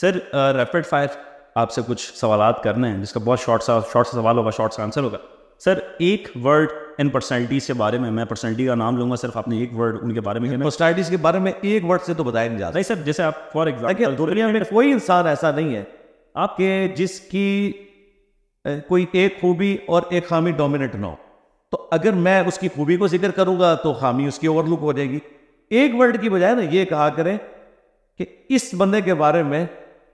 Sir rapid fire आपसे कुछ सवालात करने हैं जिसका बहुत शॉर्ट सा सवाल होगा, शॉर्ट सा आंसर होगा। सर एक वर्ड इन पर्सनैलिटीज़ के बारे में, मैं पर्सनैलिटी का नाम लूँगा, सिर्फ आपने एक वर्ड उनके बारे में कहना। पर्सनैलिटीज के बारे में एक वर्ड से तो बताया नहीं जाता। नहीं सर, जैसे आप फॉर एग्जाम्पल, दुनिया में कोई इंसान ऐसा नहीं है आपके जिसकी कोई एक खूबी और एक खामी डोमिनेट ना हो। तो अगर मैं उसकी खूबी को जिक्र करूंगा तो खामी उसकी ओवरलुक हो जाएगी। एक वर्ड की बजाय ना ये कहा करें कि इस बंदे के बारे में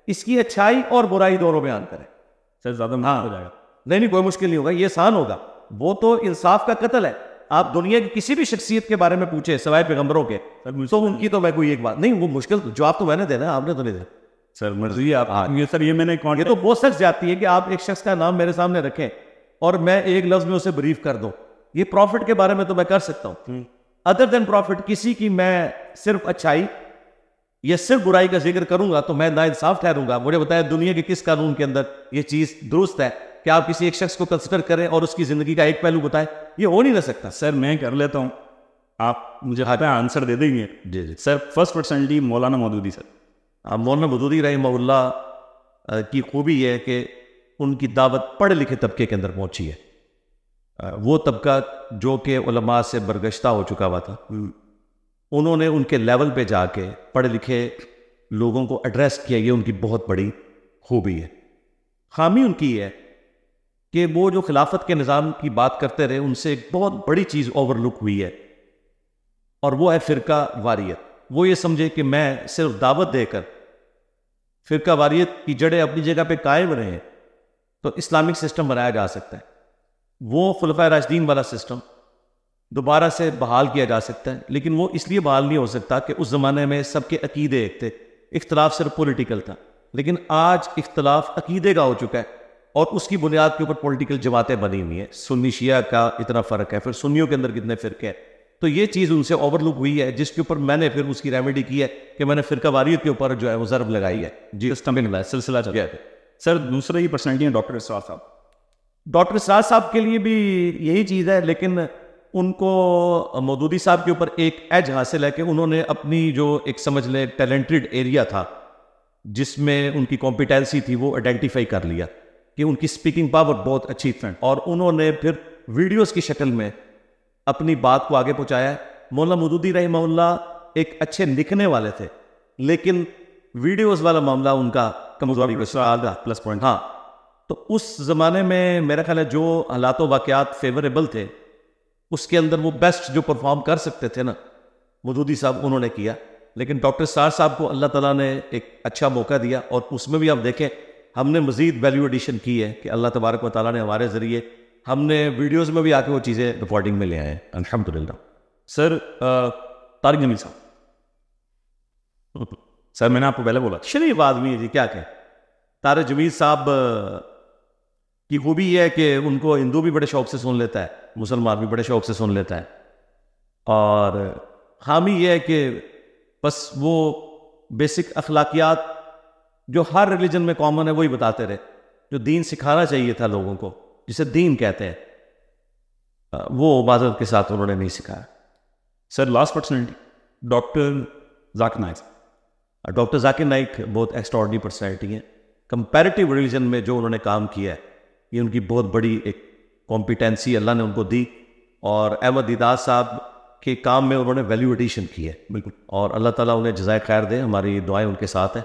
इसकी अच्छाई और बुराई दोनों बयान करें। सर ज़्यादा मुश्किल हो जाएगा। नहीं कोई मुश्किल नहीं होगा, ये आसान होगा। वो तो इंसाफ का कत्ल है। आप दुनिया की किसी भी शख्सियत के बारे में पूछे सिवाय पैगंबरों के, तो उनकी तो मैं कोई एक बात नहीं, वो मुश्किल जवाब तो मैंने देना है, आपने तो नहीं देना। सर मर्जी आप। ये सर ये मैंने ये तो बहुत सख्त जाती है कि आप एक शख्स का नाम मेरे सामने रखें और मैं एक लफ्ज में उसे ब्रीफ कर दूं। ये प्रॉफिट के बारे में तो मैं कर सकता हूं, अदर देन प्रॉफिट किसी की मैं सिर्फ अच्छाई या सिर्फ बुराई का जिक्र करूंगा तो मैं नाइंसाफ ठहरूंगा। मुझे बताया दुनिया के किस कानून के अंदर ये चीज दुरुस्त है कि आप किसी एक शख्स को कंसिडर करें और उसकी जिंदगी का एक पहलू बताएं? ये हो नहीं रह सकता। सर मैं कर लेता हूँ, आप मुझे आंसर दे देंगे। जी जी सर फर्स्ट पर्सनैलिटी मौलाना मौदूदी। सर मौलाना मौदूदी रहमहुल्लाह की खूबी है कि उनकी दावत पढ़े लिखे तबके के अंदर पहुंची है। वो तबका जो कि उलमा से बरगश्ता हो चुका हुआ था, उन्होंने उनके लेवल पे जाके पढ़े लिखे लोगों को एड्रेस किया। ये उनकी बहुत बड़ी खूबी है। खामी उनकी है कि वो जो खिलाफत के निज़ाम की बात करते रहे, उनसे एक बहुत बड़ी चीज़ ओवरलुक हुई है और वो है फ़िरका वारियत। वो ये समझे कि मैं सिर्फ दावत देकर फ़िरका वारियत की जड़ें अपनी जगह पे कायम रहे तो इस्लामिक सिस्टम बनाया जा सकता है। वो खुलफाए राशिदीन वाला सिस्टम दोबारा से बहाल किया जा सकता है, लेकिन वो इसलिए बहाल नहीं हो सकता कि उस ज़माने में सबके अकीदे एक थे, इख्तलाफ सिर्फ पॉलिटिकल था। लेकिन आज इख्तलाफ अकीदे का हो चुका है और उसकी बुनियाद के ऊपर पॉलिटिकल जमातें बनी हुई हैं। सुन्नी शिया का इतना फ़र्क है, फिर सुन्नियों के अंदर कितने फ़िरके हैं। तो ये चीज़ उनसे ओवरलुक हुई है, जिसके ऊपर मैंने फिर उसकी रेमेडी की है कि मैंने फ़िरका वारियत के ऊपर जो है वो ज़रब लगाई है। जी सिस्टम सिलसिला चल गया है। सर दूसरा ही पर्सनैलिटी है डॉक्टर इसरार साहब। डॉक्टर इसरार साहब के लिए भी यही चीज़ है, लेकिन उनको मौदूदी साहब के ऊपर एक एज हासिल है कि उन्होंने अपनी जो एक समझ लें टैलेंटेड एरिया था जिसमें उनकी कॉम्पिटेंसी थी वो आइडेंटिफाई कर लिया कि उनकी स्पीकिंग पावर बहुत अच्छी थी और उन्होंने फिर वीडियोस की शक्ल में अपनी बात को आगे पहुंचाया। मौलाना मौदूदी रहमहुल्लाह एक अच्छे लिखने वाले थे, लेकिन वीडियोस वाला मामला उनका कमजोरी का प्लस पॉइंट। हाँ, तो उस ज़माने में मेरा ख्याल है जो हालात वाक़यात फेवरेबल थे उसके अंदर वो बेस्ट जो परफॉर्म कर सकते थे ना, मौदूदी साहब उन्होंने किया। लेकिन डॉक्टर इसरार साहब को अल्लाह ताला ने एक अच्छा मौका दिया और उसमें भी आप देखें हमने मज़ीद वैल्यू एडिशन की है कि अल्लाह तबारक व तआला ने हमारे ज़रिए हमने वीडियोज़ में भी आके वो चीज़ें रिकॉर्डिंग में ले आए हैं, अल्हम्दुलिल्लाह। सर तारिक जमील साहब। सर मैंने आपको पहले बोला शरीफ आदमी है जी, क्या कहें। तारिक जमील साहब की खूबी है कि उनको हिंदू भी बड़े शौक से सुन लेता है, मुसलमान भी बड़े शौक से सुन लेता है। और खामी यह है कि बस वो बेसिक अखलाकियात जो हर रिलीजन में कॉमन है वही बताते रहे, जो दीन सिखाना चाहिए था लोगों को, जिसे दीन कहते हैं, वो इबादत के साथ उन्होंने नहीं सिखाया। Sir last personality doctor Zakir Naik. Doctor Zakir Naik बहुत एक्स्ट्राऑर्डिनरी पर्सनैलिटी है। कंपैरेटिव रिलीजन में जो उन्होंने काम किया है ये उनकी बहुत बड़ी एक कॉम्पिटेंसी अल्लाह ने उनको दी और अहमद दीदार साहब के काम में उन्होंने वैल्यू एडिशन की है। बिल्कुल, और अल्लाह ताला उन्हें जज़ाए खैर दे, हमारी दुआएं उनके साथ हैं।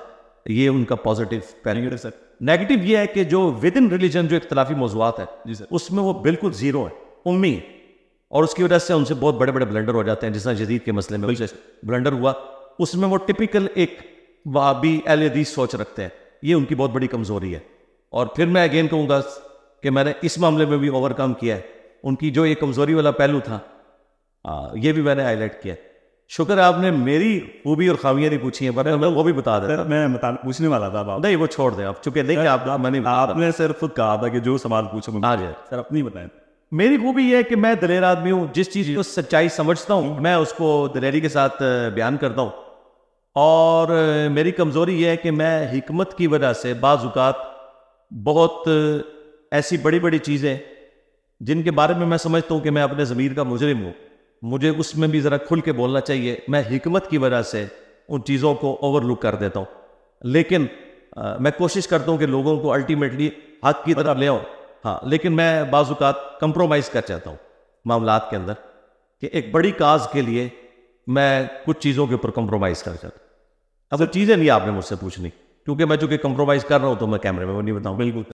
ये उनका पॉजिटिव पैरामीटर। सर नेगेटिव ये है कि जो विद इन रिलीजन जो इख्तलाफी मौज़ूआत है जी सर, उसमें वो बिल्कुल ज़ीरो है, उम्मी है, और उसकी वजह से उनसे बहुत बड़े बड़े ब्लंडर हो जाते हैं। जिस तरह यजीद के मसले में ब्लंडर हुआ, उसमें वो टिपिकल एक वहाबी अहले हदीस सोच रखते हैं। ये उनकी बहुत बड़ी कमज़ोरी है। और फिर मैं अगेन कहूँगा कि मैंने इस मामले में भी ओवरकम किया है। उनकी जो ये कमज़ोरी वाला पहलू था ये भी मैंने हाईलाइट किया। शुक्र है आपने मेरी खूबी और खामियां नहीं पूछी हैं, पर मैं वो भी बता देता। मैं पूछने वाला था आप। नहीं, वो छोड़ दें आप, चूंकि देखिए आपने सिर्फ खुद कहा था कि जो सवाल पूछो हाँ जी सर अपनी बताएं। मेरी खूबी ये है कि मैं दलेर आदमी हूँ। जिस चीज़ को सच्चाई समझता हूँ मैं उसको दलेरी के साथ बयान करता हूँ। और मेरी कमज़ोरी ये है कि मैं हिकमत की वजह से बाज़ औक़ात बहुत ऐसी बड़ी बड़ी चीज़ें जिनके बारे में मैं समझता हूँ कि मैं अपने ज़मीर का मुजरिम हूँ, मुझे उसमें भी ज़रा खुल के बोलना चाहिए, मैं हिकमत की वजह से उन चीज़ों को ओवरलुक कर देता हूँ। लेकिन मैं कोशिश करता हूँ कि लोगों को अल्टीमेटली हक की तरफ ले आऊँ। हाँ, लेकिन मैं बाज़-औक़ात कंप्रोमाइज़ कर जाता हूँ मामलात के अंदर, कि एक बड़ी काज के लिए मैं कुछ चीज़ों के ऊपर कंप्रोमाइज़ कर जाता हूँ। अब वो चीज़ें नहीं आपने मुझसे पूछनी, क्योंकि मैं चूँकि कंप्रोमाइज़ कर रहा हूँ तो मैं कैमरे में वो नहीं बताऊँ। बिल्कुल।